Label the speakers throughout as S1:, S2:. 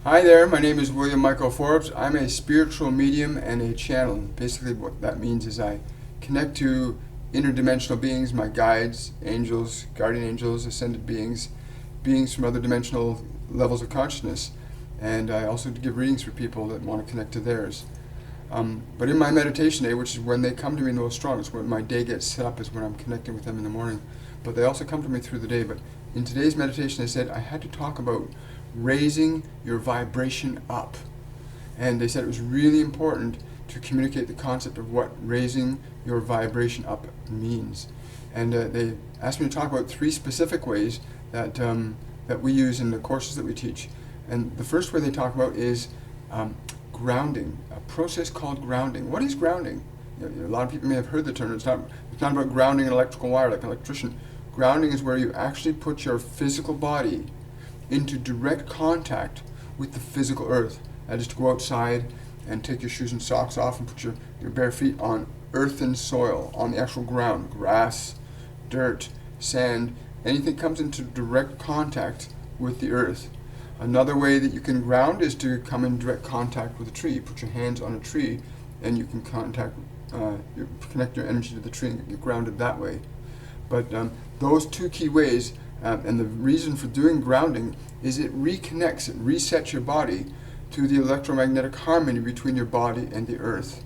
S1: Hi there, my name is William Michael Forbes. I'm a spiritual medium and a channel. Basically what that means is I connect to interdimensional beings, my guides, angels, guardian angels, ascended beings, beings from other dimensional levels of consciousness. And I also give readings for people that want to connect to theirs. But in my meditation day, which is when they come to me the most strongest, when my day gets set up is when I'm connecting with them in the morning. But they also come to me through the day. But in today's meditation I said I had to talk about raising your vibration up. And they said it was really important to communicate the concept of what raising your vibration up means. And they asked me to talk about 3 specific ways that we use in the courses that we teach. And the first way they talk about is grounding, a process called grounding. What is grounding? A lot of people may have heard the term. It's not about grounding an electrical wire like an electrician. Grounding is where you actually put your physical body into direct contact with the physical earth. That is to go outside and take your shoes and socks off and put your bare feet on earthen soil, on the actual ground, grass, dirt, sand, anything comes into direct contact with the earth. Another way that you can ground is to come in direct contact with a tree. You put your hands on a tree and you can connect your energy to the tree and get grounded that way. But those 2 key ways, and the reason for doing grounding is it reconnects, it resets your body to the electromagnetic harmony between your body and the earth.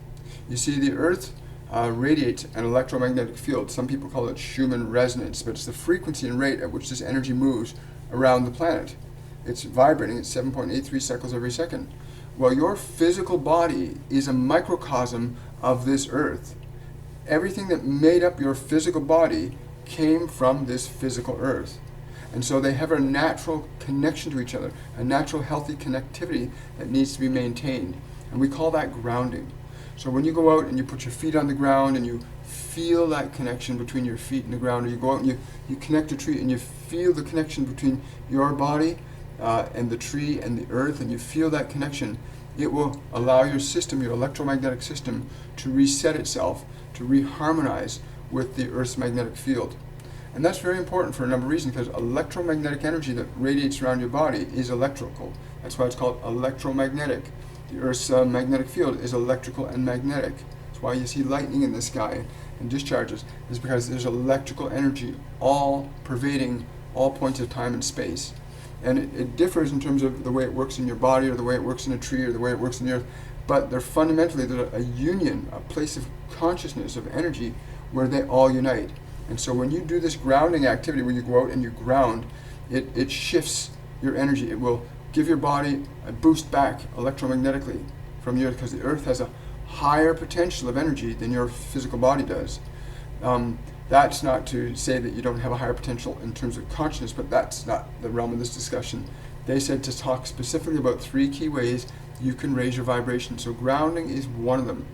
S1: You see, the earth radiates an electromagnetic field. Some people call it Schumann resonance, but it's the frequency and rate at which this energy moves around the planet. It's vibrating at 7.83 cycles every second. Well, your physical body is a microcosm of this earth. Everything that made up your physical body came from this physical earth. And so they have a natural connection to each other, a natural healthy connectivity that needs to be maintained. And we call that grounding. So when you go out and you put your feet on the ground and you feel that connection between your feet and the ground, or you go out and you connect a tree and you feel the connection between your body and the tree and the earth, and you feel that connection, it will allow your system, your electromagnetic system, to reset itself, to reharmonize with the Earth's magnetic field. And that's very important for a number of reasons, because electromagnetic energy that radiates around your body is electrical. That's why it's called electromagnetic. The Earth's magnetic field is electrical and magnetic. That's why you see lightning in the sky and discharges. It's because there's electrical energy all pervading all points of time and space. And it differs in terms of the way it works in your body, or the way it works in a tree, or the way it works in the earth. But they're fundamentally a union, a place of consciousness, of energy, where they all unite. And so when you do this grounding activity, where you go out and you ground, it shifts your energy. It will give your body a boost back electromagnetically from the earth, because the earth has a higher potential of energy than your physical body does. That's not to say that you don't have a higher potential in terms of consciousness, but that's not the realm of this discussion. They said to talk specifically about 3 key ways you can raise your vibration. So grounding is one of them.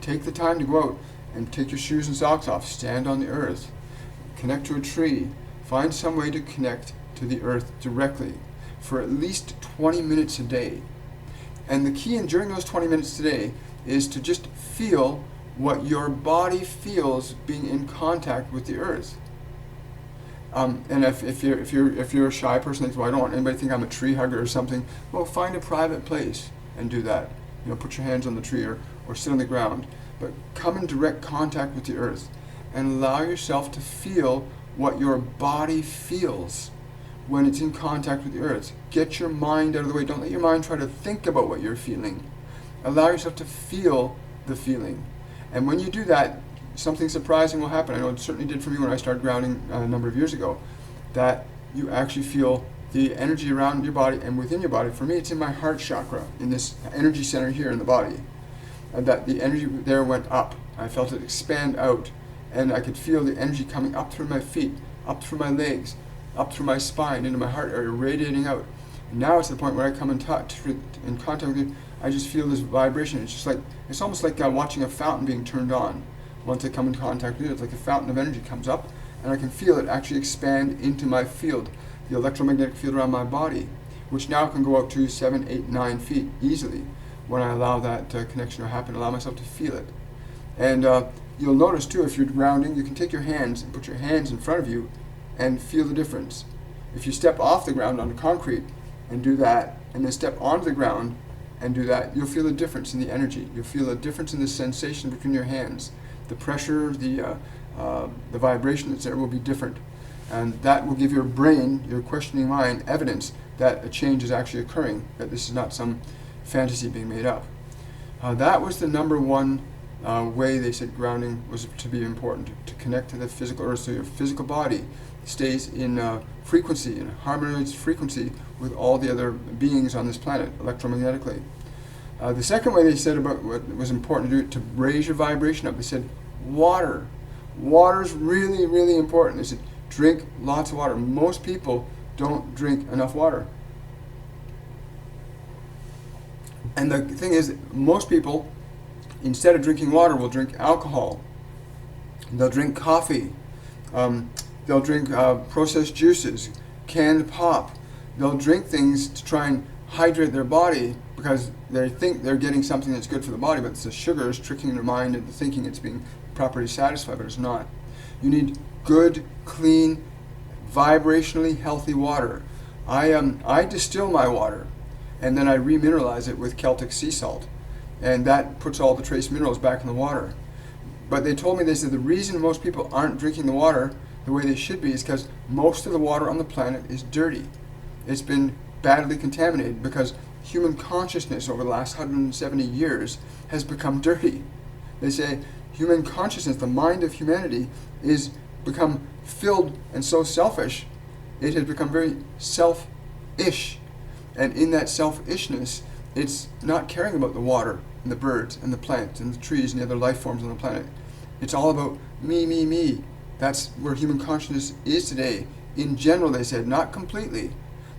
S1: Take the time to go out and take your shoes and socks off, stand on the earth, connect to a tree, find some way to connect to the earth directly for at least 20 minutes a day. And the key during those 20 minutes today is to just feel what your body feels being in contact with the earth. And if you're a shy person, thinks, well, I don't want anybody to think I'm a tree hugger or something, well, find a private place and do that. Put your hands on the tree or sit on the ground. But come in direct contact with the earth and allow yourself to feel what your body feels when it's in contact with the earth. Get your mind out of the way. Don't let your mind try to think about what you're feeling. Allow yourself to feel the feeling. And when you do that, something surprising will happen. I know it certainly did for me when I started grounding a number of years ago, that you actually feel the energy around your body and within your body. For me, it's in my heart chakra, in this energy center here in the body. That the energy there went up. I felt it expand out, and I could feel the energy coming up through my feet, up through my legs, up through my spine, into my heart area, radiating out. And now it's the point where I come in contact with you, I just feel this vibration. It's almost like watching a fountain being turned on. Once I come in contact with it, it's like a fountain of energy comes up, and I can feel it actually expand into my field, the electromagnetic field around my body, which now can go out to 7, 8, 9 feet easily when I allow that connection to happen, allow myself to feel it. And you'll notice too, if you're grounding, you can take your hands and put your hands in front of you and feel the difference. If you step off the ground onto concrete, and do that, and then step onto the ground and do that, you'll feel a difference in the energy. You'll feel a difference in the sensation between your hands. The pressure, the vibration that's there will be different. And that will give your brain, your questioning mind, evidence that a change is actually occurring, that this is not some fantasy being made up. That was the number one way they said grounding was to be important, to connect to the physical earth, so your physical body stays in frequency, in harmonized frequency with all the other beings on this planet, electromagnetically. The second way they said about what was important to do to raise your vibration up, they said water. Water's really, really important. They said drink lots of water. Most people don't drink enough water. And the thing is, most people, instead of drinking water, will drink alcohol. They'll drink coffee. They'll drink processed juices, canned pop. They'll drink things to try and hydrate their body because they think they're getting something that's good for the body, but it's the sugars tricking their mind into thinking it's being properly satisfied, but it's not. You need good, clean, vibrationally healthy water. I distill my water, and then I remineralize it with Celtic sea salt, and that puts all the trace minerals back in the water. But they told me, they said the reason most people aren't drinking the water the way they should be is because most of the water on the planet is dirty. It's been badly contaminated because human consciousness over the last 170 years has become dirty. They say human consciousness, the mind of humanity, is become filled and so selfish, it has become very self-ish. And in that selfishness, it's not caring about the water and the birds and the plants and the trees and the other life forms on the planet. It's all about me, me, me. That's where human consciousness is today. In general, they said, not completely.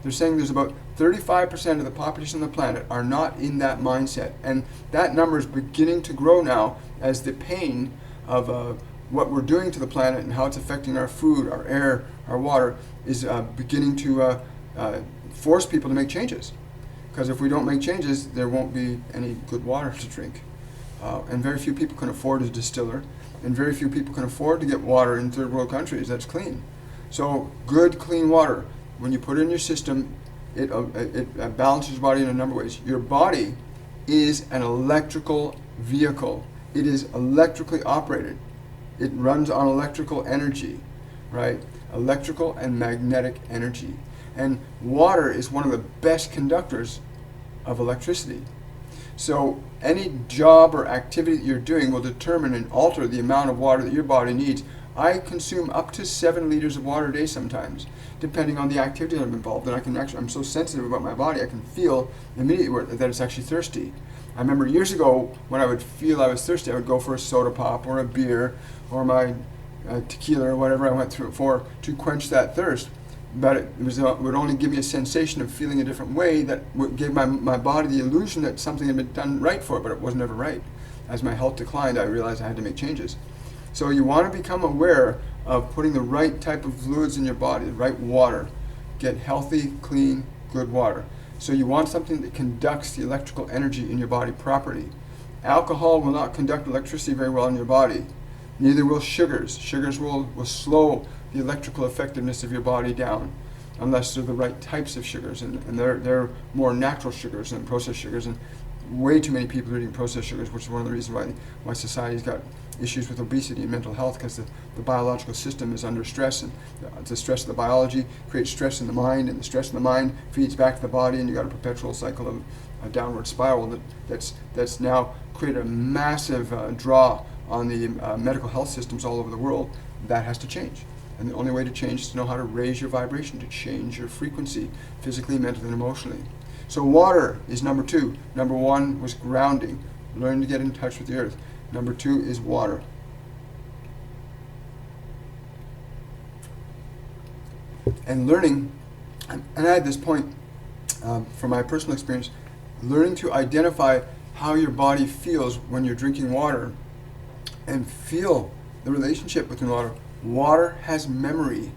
S1: They're saying there's about 35% of the population on the planet are not in that mindset. And that number is beginning to grow now as the pain of what we're doing to the planet and how it's affecting our food, our air, our water is beginning to force people to make changes. Because if we don't make changes, there won't be any good water to drink. And very few people can afford a distiller, and very few people can afford to get water in third world countries that's clean. So good, clean water, when you put it in your system, it balances your body in a number of ways. Your body is an electrical vehicle. It is electrically operated. It runs on electrical energy, right? Electrical and magnetic energy. And water is one of the best conductors of electricity. So any job or activity that you're doing will determine and alter the amount of water that your body needs. I consume up to 7 liters of water a day sometimes, depending on the activity that I'm involved in. I'm so sensitive about my body, I can feel immediately that it's actually thirsty. I remember years ago when I would feel I was thirsty, I would go for a soda pop or a beer or my tequila or whatever I went through it for to quench that thirst. But it would only give me a sensation of feeling a different way that gave my body the illusion that something had been done right for it, but it wasn't ever right. As my health declined, I realized I had to make changes. So you want to become aware of putting the right type of fluids in your body, the right water. Get healthy, clean, good water. So you want something that conducts the electrical energy in your body properly. Alcohol will not conduct electricity very well in your body. Neither will sugars. Sugars will slow the electrical effectiveness of your body down, unless they're the right types of sugars, and they're more natural sugars than processed sugars. And way too many people are eating processed sugars, which is one of the reasons why society's got issues with obesity and mental health, because the biological system is under stress, and the stress of the biology creates stress in the mind, and the stress in the mind feeds back to the body, and you got a perpetual cycle of a downward spiral that's now created a massive draw on the medical health systems all over the world. That has to change. And the only way to change is to know how to raise your vibration, to change your frequency, physically, mentally, and emotionally. So water is number 2. Number 1 was grounding, learning to get in touch with the earth. Number 2 is water. And learning, and I had this point from my personal experience, learning to identify how your body feels when you're drinking water and feel the relationship between water. Water has memory.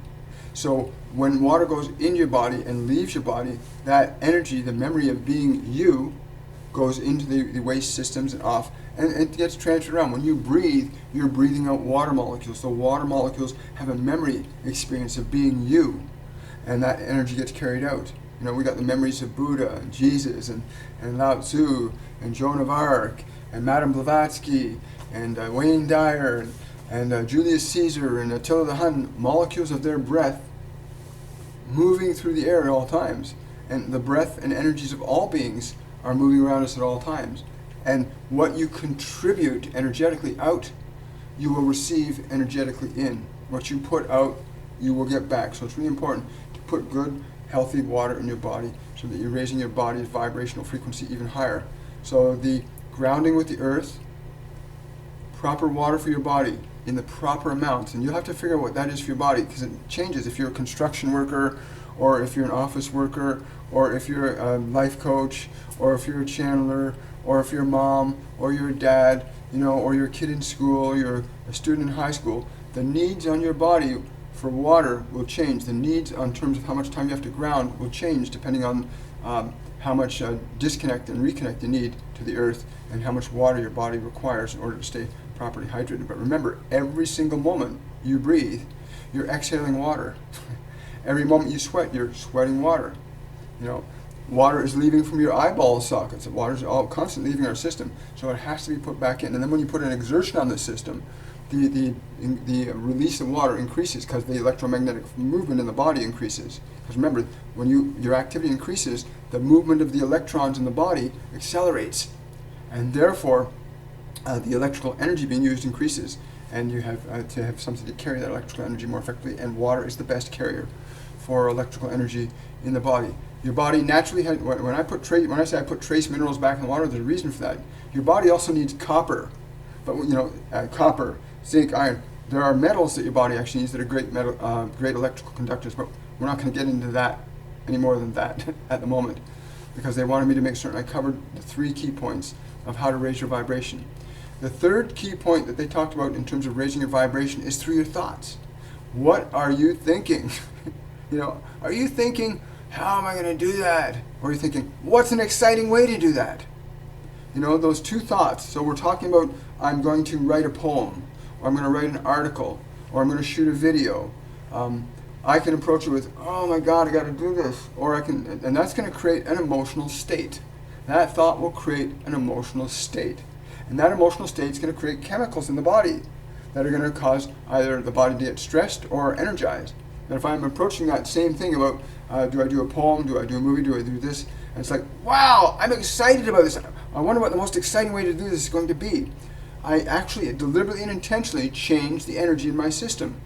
S1: So when water goes in your body and leaves your body, that energy, the memory of being you, goes into the waste systems and off, and it gets transferred around. When you breathe, you're breathing out water molecules. So water molecules have a memory experience of being you, and that energy gets carried out. We got the memories of Buddha and Jesus and Lao Tzu and Joan of Arc and Madame Blavatsky and Wayne Dyer and Julius Caesar and Attila the Hun, molecules of their breath moving through the air at all times. And the breath and energies of all beings are moving around us at all times. And what you contribute energetically out, you will receive energetically in. What you put out, you will get back. So it's really important to put good, healthy water in your body so that you're raising your body's vibrational frequency even higher. So the grounding with the earth, proper water for your body in the proper amounts, and you'll have to figure out what that is for your body, because it changes if you're a construction worker, or if you're an office worker, or if you're a life coach, or if you're a channeler, or if you're a mom, or you're a dad, or you're a kid in school, you're a student in high school. The needs on your body for water will change. The needs on terms of how much time you have to ground will change depending on how much disconnect and reconnect you need to the earth, and how much water your body requires in order to stay properly hydrated. But remember, every single moment you breathe, you're exhaling water. Every moment you sweat, you're sweating water. Water is leaving from your eyeball sockets. Water is all constantly leaving our system, so it has to be put back in. And then when you put an exertion on the system, the release of water increases because the electromagnetic movement in the body increases. Because remember, when your activity increases, the movement of the electrons in the body accelerates, and therefore the electrical energy being used increases, and you have to have something to carry that electrical energy more effectively. And water is the best carrier for electrical energy in the body. Your body naturally has, when I say I put trace minerals back in the water, there's a reason for that. Your body also needs copper, but copper, zinc, iron. There are metals that your body actually needs that are great electrical conductors, but we're not going to get into that any more than that at the moment, because they wanted me to make certain I covered the 3 key points of how to raise your vibration. The third key point that they talked about in terms of raising your vibration is through your thoughts. What are you thinking? Are you thinking, how am I going to do that? Or are you thinking, what's an exciting way to do that? Those 2 thoughts. So we're talking about, I'm going to write a poem, or I'm going to write an article, or I'm going to shoot a video. I can approach it with, oh my God, I got to do this. And that's going to create an emotional state. That thought will create an emotional state. And that emotional state is going to create chemicals in the body that are going to cause either the body to get stressed or energized. And if I'm approaching that same thing about, do I do a poem, do I do a movie, do I do this? And it's like, wow, I'm excited about this. I wonder what the most exciting way to do this is going to be. I actually deliberately and intentionally change the energy in my system.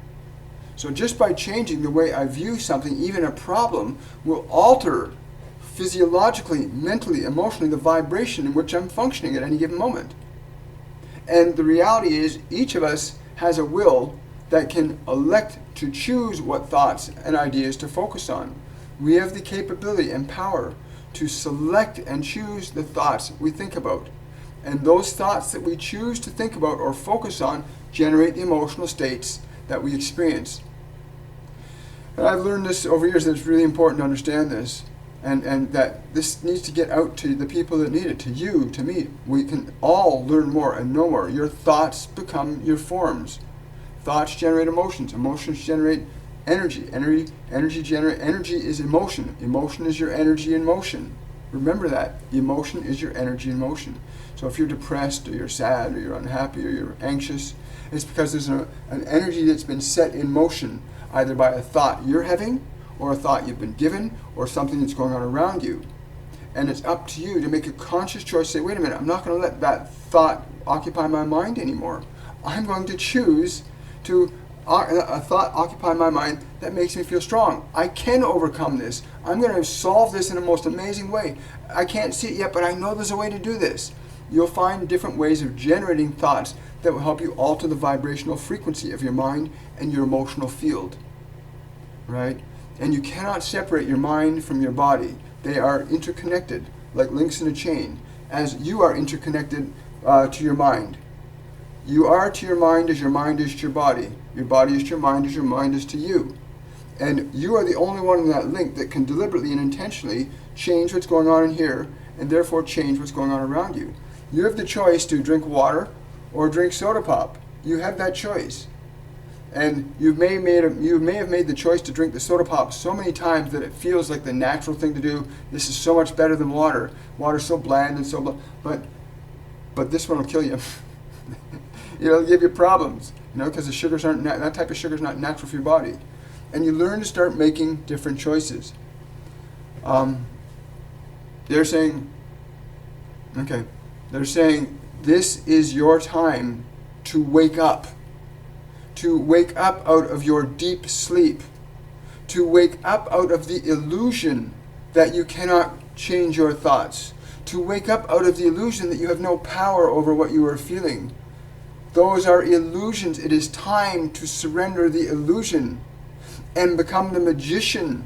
S1: So just by changing the way I view something, even a problem, will alter physiologically, mentally, emotionally, the vibration in which I'm functioning at any given moment. And the reality is, each of us has a will that can elect to choose what thoughts and ideas to focus on. We have the capability and power to select and choose the thoughts we think about. And those thoughts that we choose to think about or focus on generate the emotional states that we experience. And I've learned this over years, that it's really important to understand this, and that this needs to get out to the people that need it, to you, to me. We can all learn more and know more. Your thoughts become your forms. Thoughts generate emotions. Emotions generate energy. Energy is emotion. Emotion is your energy in motion. Remember that. Emotion is your energy in motion. So if you're depressed, or you're sad, or you're unhappy, or you're anxious, it's because there's an energy that's been set in motion, either by a thought you're having, or a thought you've been given, or something that's going on around you. And it's up to you to make a conscious choice. Say, wait a minute, I'm not going to let that thought occupy my mind anymore. I'm going to choose to a thought occupy my mind that makes me feel strong. I can overcome this. I'm going to solve this in a most amazing way. I can't see it yet, but I know there's a way to do this. You'll find different ways of generating thoughts that will help you alter the vibrational frequency of your mind and your emotional field. Right? And you cannot separate your mind from your body. They are interconnected, like links in a chain, as you are interconnected to your mind. You are to your mind as your mind is to your body. Your body is to your mind as your mind is to you. And you are the only one in that link that can deliberately and intentionally change what's going on in here, and therefore change what's going on around you. You have the choice to drink water or drink soda pop. You have that choice. And you may have made the choice to drink the soda pop so many times that it feels like the natural thing to do. This is so much better than water. Water's so bland and so but this one will kill you. It'll give you problems, because the sugars aren't that type of sugar is not natural for your body. And you learn to start making different choices. They're saying this is your time to wake up. To wake up out of your deep sleep, to wake up out of the illusion that you cannot change your thoughts, to wake up out of the illusion that you have no power over what you are feeling. Those are illusions. It is time to surrender the illusion and become the magician,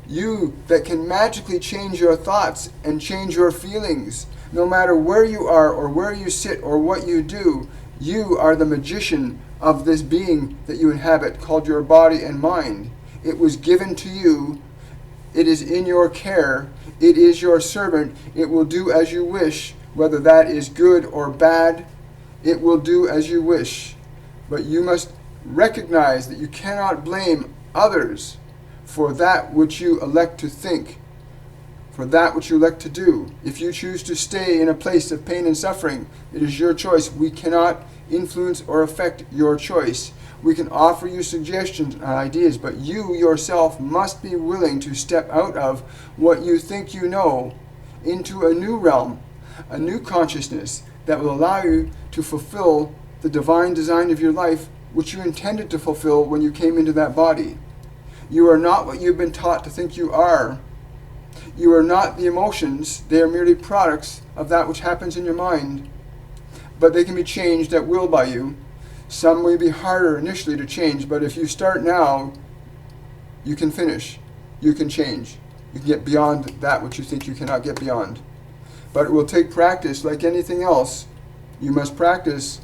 S1: you that can magically change your thoughts and change your feelings. No matter where you are or where you sit or what you do, you are the magician of this being that you inhabit, called your body and mind. It was given to you. It is in your care. It is your servant. It will do as you wish, whether that is good or bad. It will do as you wish. But you must recognize that you cannot blame others for that which you elect to think, for that which you elect to do. If you choose to stay in a place of pain and suffering, it is your choice. We cannot influence or affect your choice. We can offer you suggestions and ideas, but you yourself must be willing to step out of what you think you know into a new realm, a new consciousness that will allow you to fulfill the divine design of your life, which you intended to fulfill when you came into that body. You are not what you've been taught to think you are. You are not the emotions. They are merely products of that which happens in your mind. But they can be changed at will by you. Some may be harder initially to change, but if you start now, you can finish. You can change. You can get beyond that which you think you cannot get beyond. But it will take practice like anything else. You must practice.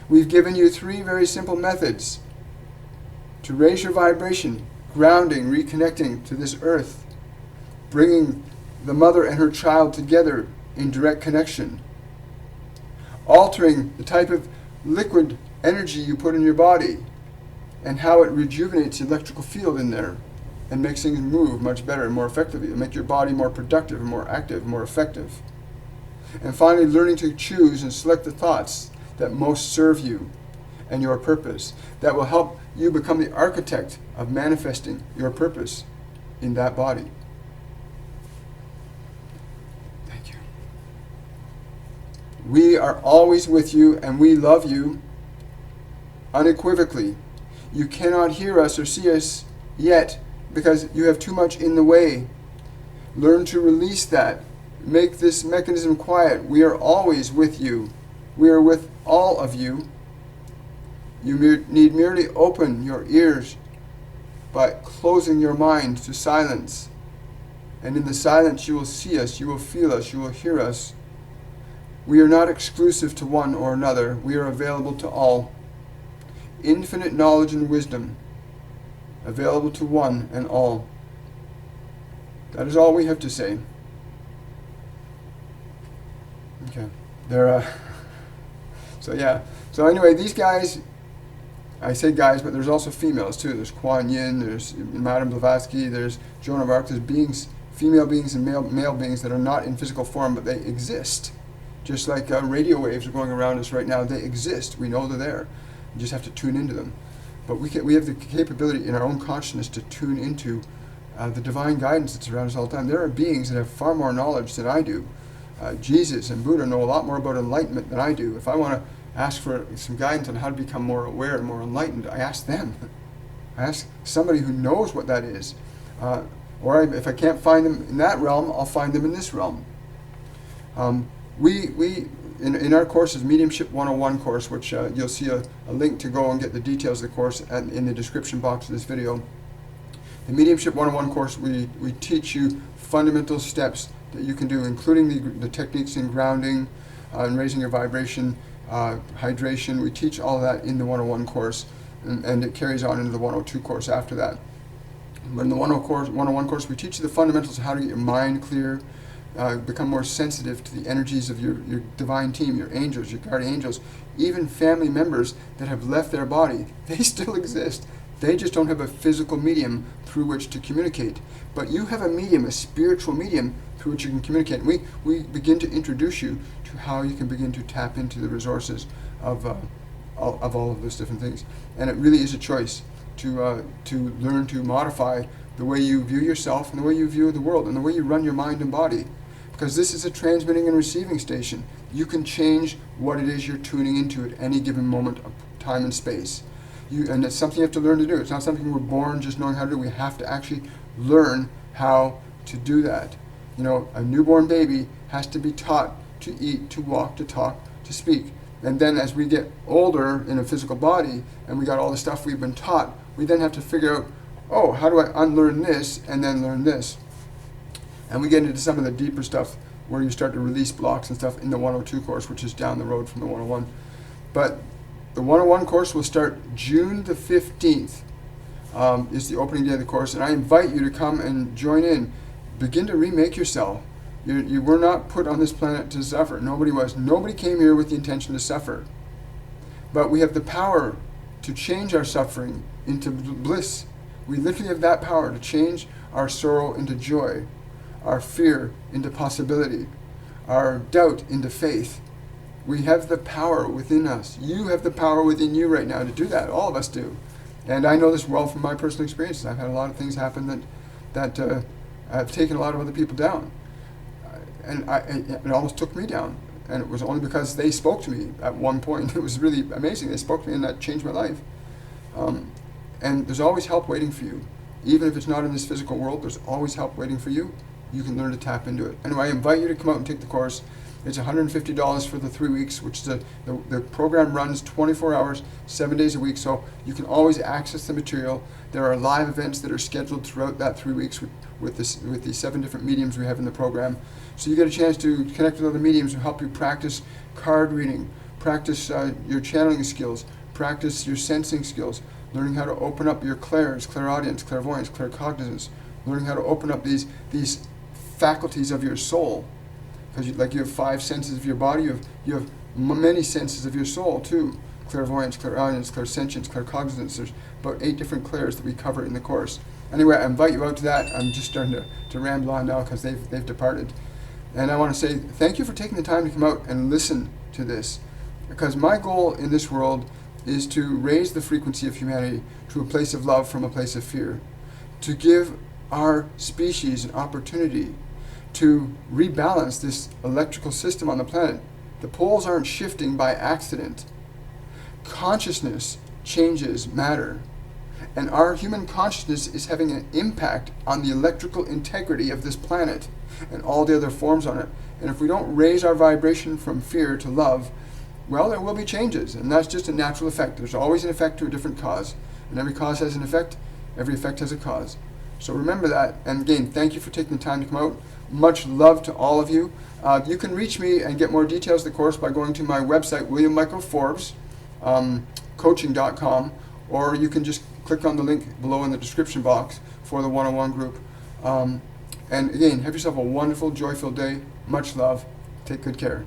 S1: We've given you 3 very simple methods to raise your vibration: grounding, reconnecting to this earth, bringing the mother and her child together in direct connection, altering the type of liquid energy you put in your body and how it rejuvenates the electrical field in there and makes things move much better and more effectively, and make your body more productive and more active, more effective. And finally, learning to choose and select the thoughts that most serve you and your purpose, that will help you become the architect of manifesting your purpose in that body. Thank you. We are always with you, and we love you unequivocally. You cannot hear us or see us yet because you have too much in the way. Learn to release that. Make this mechanism quiet. We are always with you. We are with all of you. You need merely open your ears by closing your mind to silence. And in the silence you will see us, you will feel us, you will hear us. We are not exclusive to one or another. We are available to all. Infinite knowledge and wisdom, available to one and all. That is all we have to say. Okay. So anyway, these guys, I say guys, but there's also females too. There's Kuan Yin, there's Madame Blavatsky, there's Joan of Arc. There's beings, female beings and male beings that are not in physical form, but they exist. Just like radio waves are going around us right now, they exist. We know they're there. We just have to tune into them. But we have the capability in our own consciousness to tune into the divine guidance that's around us all the time. There are beings that have far more knowledge than I do. Jesus and Buddha know a lot more about enlightenment than I do. If I want to ask for some guidance on how to become more aware and more enlightened, I ask them. I ask somebody who knows what that is. Or if I can't find them in that realm, I'll find them in this realm. In our courses, Mediumship 101 course, which you'll see a link to go and get the details of the course in the description box of this video. The Mediumship 101 course, we teach you fundamental steps that you can do, including the techniques in grounding and raising your vibration, hydration. We teach all of that in the 101 course, and it carries on into the 102 course after that. But in the 101 course, we teach you the fundamentals of how to get your mind clear, become more sensitive to the energies of your divine team, your angels, your guardian angels, even family members that have left their body. They still exist. They just don't have a physical medium through which to communicate. But you have a medium, a spiritual medium, through which you can communicate. And we begin to introduce you to how you can begin to tap into the resources of all of those different things. And it really is a choice to learn to modify the way you view yourself and the way you view the world and the way you run your mind and body. Because this is a transmitting and receiving station. You can change what it is you're tuning into at any given moment of time and space. And it's something you have to learn to do. It's not something we're born just knowing how to do. We have to actually learn how to do that. You know, a newborn baby has to be taught to eat, to walk, to talk, to speak. And then as we get older in a physical body and we got all the stuff we've been taught, we then have to figure out, oh, how do I unlearn this and then learn this? And we get into some of the deeper stuff where you start to release blocks and stuff in the 102 course, which is down the road from the 101. But the 101 course will start June the 15th, is the opening day of the course. And I invite you to come and join in. Begin to remake yourself. You were not put on this planet to suffer. Nobody was. Nobody came here with the intention to suffer. But we have the power to change our suffering into bliss. We literally have that power to change our sorrow into joy, our fear into possibility, our doubt into faith. We have the power within us. You have the power within you right now to do that. All of us do. And I know this well from my personal experiences. I've had a lot of things happen that have taken a lot of other people down. And it almost took me down. And it was only because they spoke to me at one point. It was really amazing. They spoke to me and that changed my life. And there's always help waiting for you. Even if it's not in this physical world, there's always help waiting for you. You can learn to tap into it. Anyway, I invite you to come out and take the course. It's $150 for the 3 weeks, which is the program runs 24 hours, 7 days a week, so you can always access the material. There are live events that are scheduled throughout that 3 weeks with the 7 different mediums we have in the program. So you get a chance to connect with other mediums who help you practice card reading, practice your channeling skills, practice your sensing skills, learning how to open up your clairs, clairaudience, clairvoyance, claircognizance, learning how to open up these faculties of your soul. Because you have 5 senses of your body, you have many senses of your soul too. Clairvoyance, clairaudience, clairsentience, claircognizance. There's about 8 different clairs that we cover in the course. Anyway, I invite you out to that. I'm just starting to ramble on now because they've departed. And I want to say thank you for taking the time to come out and listen to this. Because my goal in this world is to raise the frequency of humanity to a place of love from a place of fear. To give our species an opportunity to rebalance this electrical system on the planet. The poles aren't shifting by accident. Consciousness changes matter. And our human consciousness is having an impact on the electrical integrity of this planet and all the other forms on it. And if we don't raise our vibration from fear to love, well, there will be changes. And that's just a natural effect. There's always an effect to a different cause. And every cause has an effect. Every effect has a cause. So remember that. And again, thank you for taking the time to come out. Much love to all of you. You can reach me and get more details of the course by going to my website, William Michael Forbes, coaching.com, or you can just click on the link below in the description box for the 101 group. And again, have yourself a wonderful, joy-filled day. Much love. Take good care.